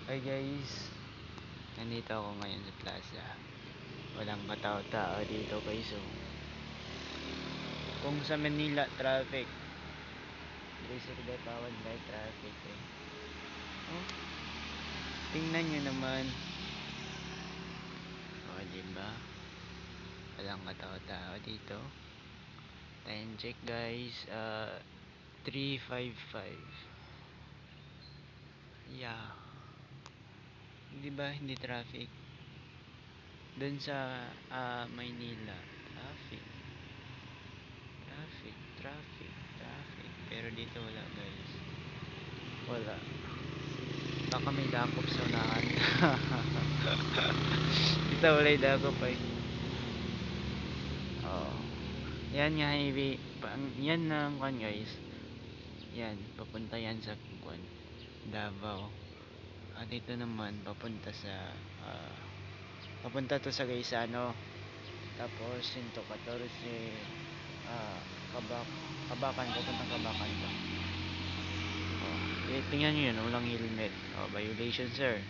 Hi guys, nandito ako ngayon sa plaza. Walang katao-tao dito guys. So, kung sa Manila traffic, Dresser Tawad by traffic eh. Oh, tingnan nyo naman. O, diba? Walang katao-tao dito. Time check guys, 3:55. Yeah. Diba hindi traffic? Dun sa Maynila, traffic. Traffic. Pero dito wala guys. Wala. Baka may dakop sa unahan. Dito wala yung dakop ay. Oo. Yan nga highway. Yan na kan guys. Yan. Papunta yan sa kwan. Davao. At ito naman papunta sa papunta to sa Gaisano. Tapos 114 Kabakan. Papuntang Kabakan to. Tingnan nyo yun, walang helmet. Violation sir.